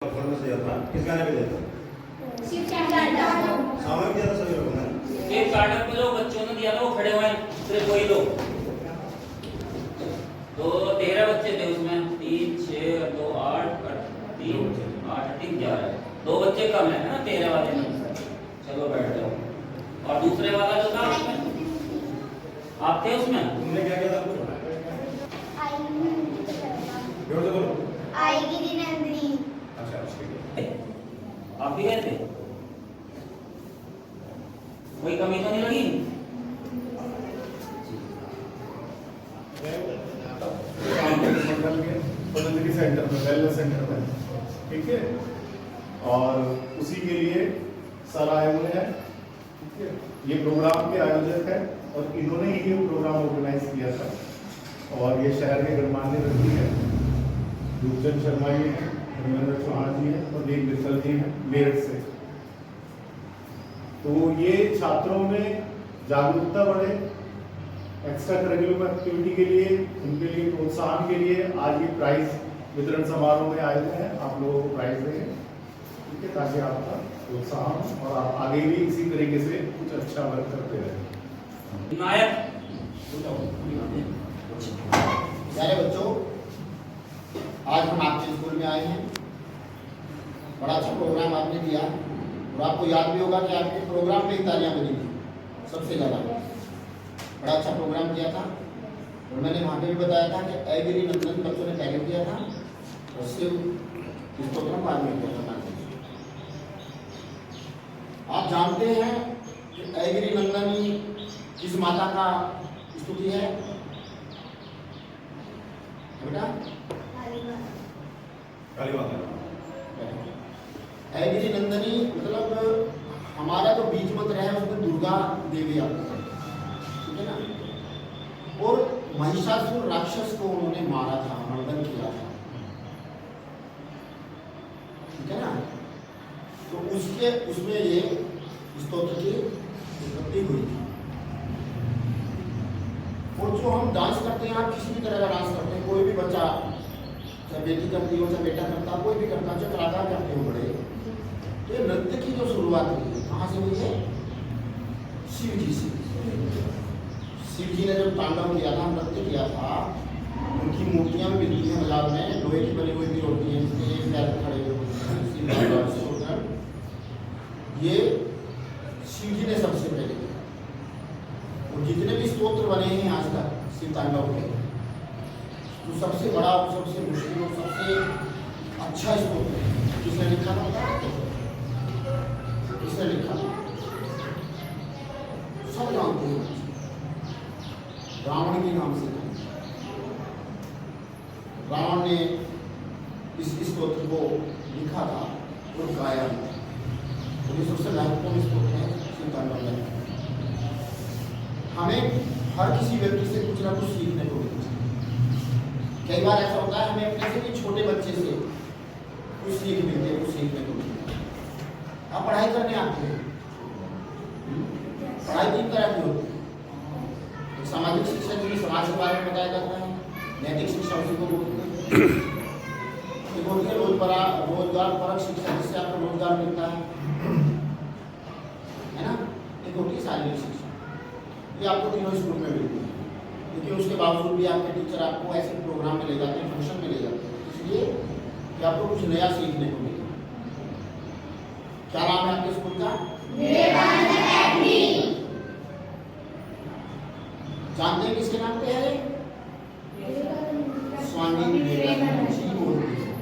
किस गाने पे दिया था? सामूहिक दिया था सभी लोगों ने। एक कार्टन पे जो बच्चों ने दिया था वो खड़े हुए हैं सिर्फ वही लोग। तो 13 बच्चे थे उसमें, 3 6 2 8 3 8 3 11। 2 बच्चे कम है ना 13 वाले में। चलो बैठ जाओ। और दूसरे वाला जो था उसमें आप थे उसमें? तुमने क्या किया था? जोर से बोलो। आएगी नंदिनी। अच्छा ठीक है। आप भी गए थे? कोई कमी तो नहीं लगी? पतंजलि सेंटर में, वेलनेस सेंटर में, ठीक है। और उसी के लिए सर आए हुए हैं, ठीक है। ये प्रोग्राम के आयोजक हैं और इन्होंने ही ये प्रोग्राम ऑर्गेनाइज किया था। और ये शहर के गणमान्य व्यक्ति हैं, रूपचंद शर्मा जी हैं, धर्मेंद्र चौहान जी हैं और देव मित्तल जी हैं मेरठ से। तो ये छात्रों में जागरूकता बढ़े, एक्स्ट्रा करिकुलम एक्टिविटी के लिए, उनके लिए प्रोत्साहन के लिए आज ये प्राइज वितरण समारोह में आए हुए हैं। आप लोगों को प्राइज देंगे, ठीक है, ताकि आपका प्रोत्साहन और आप आगे भी इसी तरीके से कुछ अच्छा वर्क करते रहें। नायक प्यारे बच्चों, आज हम आपके स्कूल में आए हैं। बड़ा अच्छा प्रोग्राम आपने दिया और आपको याद भी होगा कि आपके प्रोग्राम पे ही तालियां बजी थी सबसे ज़्यादा। बड़ा अच्छा प्रोग्राम किया था और मैंने वहाँ पे भी बताया था कि ऐगिरी नंदन बच्चों ने पहले किया था और शिव स्तोत्रम बाद में किया था। आप जानते हैं कि ऐगिरी नंदनी किस माता का स्तुति है बेटा? काली माता। ऐगिरी नंदनी मतलब हमारा जो बीज मंत्र है उसमें दुर्गा देवी आती है, ठीक है ना। और महिषासुर राक्षस को उन्होंने मारा था, मर्दन किया था, ठीक है ना। तो उसमें ये स्तोत्र की उत्पत्ति हुई थी। और जो हम डांस करते हैं, आप किसी भी तरह का डांस करते हैं, कोई भी बच्चा, चाहे बेटी करती हो चाहे बेटा करता, कोई भी करता, चाहे कलाकार करते हो बड़े, तो ये नृत्य की जो शुरुआत हुई है कहाँ से हुई है? शिव जी से। शिव जी ने जब तांडव किया था, नृत्य किया था, उनकी मूर्तियां भी मिलती हैं बाजार में, लोहे की बनी हुई भी होती हैं, जिसके एक पैर पे खड़े हुए होकर। ये शिव जी ने सबसे पहले किया। और जितने भी स्तोत्र बने हैं आज तक शिव तांडव के, तो सबसे बड़ा और सबसे मुश्किल और सबसे अच्छा स्तोत्र किसने लिखा था? किसने लिखा? सब जानते हैं, रावण के नाम से। रावण ने इस स्तोत्र को लिखा था और गाया था। और ये सबसे महत्वपूर्ण स्तोत्र है शिव तांडव में। हमें हर किसी व्यक्ति से कुछ ना कुछ सीखने को मिलता है। कई बार ऐसा होता है हमें अपने से भी छोटे बच्चे से कुछ सीख मिलते हैं, कुछ सीखने को मिलता है। आप पढ़ाई करने आते हैं, पढ़ाई तीन तरह की होती है। सामाजिक शिक्षा जिन्हें समाज के बारे में बताया जाता है, नैतिक शिक्षा उसी को बोलते हैं। एक होती है रोजगार परक शिक्षा, जिससे आपको रोजगार मिलता है ना। एक होती है शारीरिक शिक्षा, ये आपको तीनों स्कूल में मिलती है। लेकिन उसके बावजूद भी आपके टीचर आपको ऐसे प्रोग्राम में ले जाते हैं, फंक्शन में ले जाते हैं, इसलिए कि आपको कुछ नया सीखने को मिले। क्या नाम है आपके स्कूल का? जानते हैं किसके नाम पे है? स्वामी विवेकानंद जी बोलते हैं।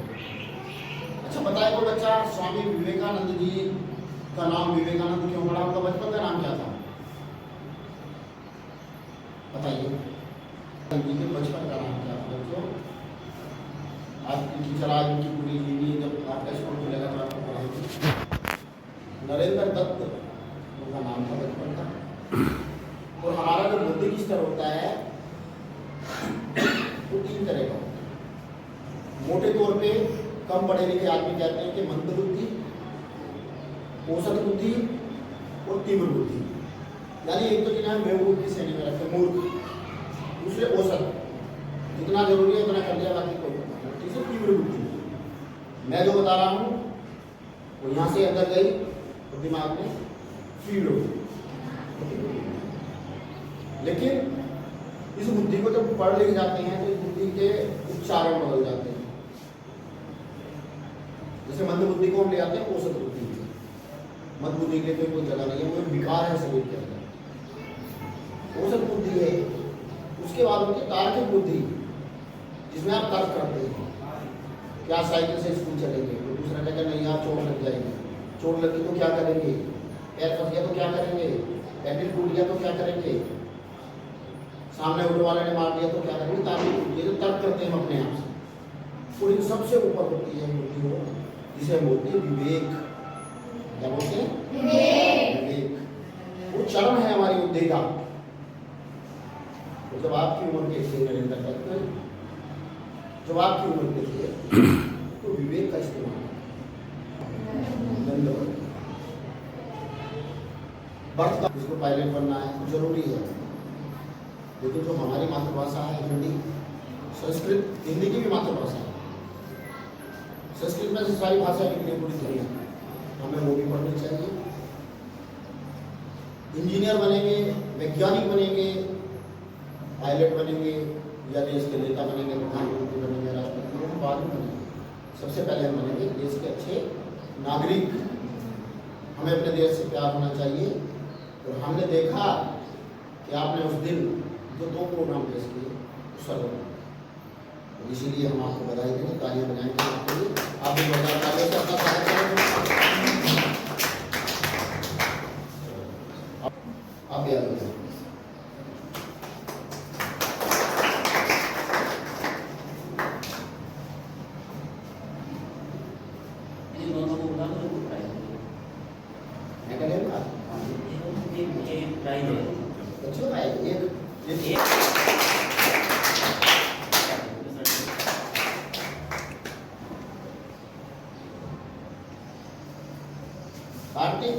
अच्छा बताए कोई बच्चा, स्वामी विवेकानंद जी का नाम विवेकानंद क्यों पड़ा? उनका बचपन का नाम क्या था बताइए? उनके बचपन का नाम क्या था बच्चों? आपकी टीचर आज उनकी पूरी जीवनी जब आपका स्कूल खुलेगा तो आपको पढ़ाएगी। नरेंद्र दत्त उनका नाम था बचपन का। और हमारा जो बुद्धि स्तर होता है वो 3 तरह का होता है। मोटे तौर पे कम पढ़े लिखे आदमी कहते हैं कि मंद बुद्धि, औसत बुद्धि और तीव्र बुद्धि। यानी एक तो जिन्हें बेवकूफ की श्रेणी में रखते, मूर्ख। दूसरे औसत, जितना जरूरी है उतना कर लिया, बाकी कोई नहीं। तीसरे तीव्र बुद्धि, मैं जो बता रहा हूँ वो यहाँ से अंदर गई तो दिमाग में फीड हो गई। लेकिन इस बुद्धि को जब पढ़ लिख जाते हैं तो इस बुद्धि के उच्चारण बदल जाते हैं। जैसे मंद बुद्धि को हम ले आते हैं औसत बुद्धि, मंद बुद्धि के लिए कोई जगह नहीं है, वो विकार है शरीर के अंदर। औसत बुद्धि है, उसके बाद होती है तार्किक बुद्धि, जिसमें आप तर्क करते हैं क्या साइकिल से स्कूल चलेंगे, तो दूसरा कहता नहीं आप चोट लग जाएगी, चोट लगी तो क्या करेंगे, पैर फंस गया तो क्या करेंगे, पैडल टूट गया तो क्या करेंगे, सामने ऑटो वाले ने मार दिया तो क्या करेंगे। तार्किक बुद्धि जो तर्क करते हैं अपने आप से, और इन सबसे ऊपर होती है बुद्धि वो जिसे हम बोलते हैं विवेक। क्या बोलते हैं? विवेक। वो चरम है हमारी बुद्धि का। तो जब आपकी उम्र के थे नरेंद्र दत्त, जब आपकी उम्र के थे तो विवेक का इस्तेमाल बर्थ का, जिसको पायलट बनना है तो जरूरी है। लेकिन जो हमारी मातृभाषा है हिंदी, संस्कृत, हिंदी की भी मातृभाषा है, संस्कृत में से सारी भाषा निकली पूरी दुनिया, हमें वो भी पढ़नी चाहिए। इंजीनियर बनेंगे, वैज्ञानिक बनेंगे, पायलट बनेंगे या देश के नेता बनेंगे, प्रधानमंत्री बनेंगे, राष्ट्रपति बनेंगे, बाद में बनेंगे। सबसे पहले हम बनेंगे देश के अच्छे नागरिक। हमें अपने देश से प्यार होना चाहिए। और हमने देखा कि आपने उस दिन जो 2 प्रोग्राम पेश किए सर्व, इसीलिए हम आपको बधाई देंगे, तालियां बजाएंगे आपके लिए। आप भी बधाई तालियों से अपना स्वागत करेंगे। आप भी आगे इन दोनों को बता दो तो प्राइज मैं करेंगे ये प्राइज है। अच्छी बात है। एक कार्तिक,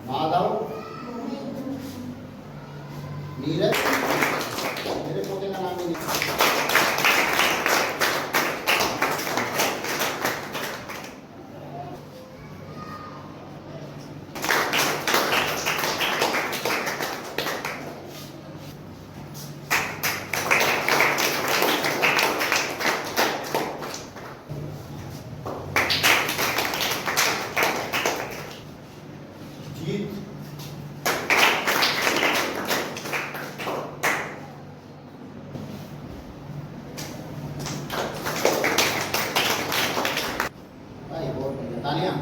माधव, नीरज, मेरे पोते का नाम ही नहीं। जीत, भाई बहुत बढ़िया, तालियां।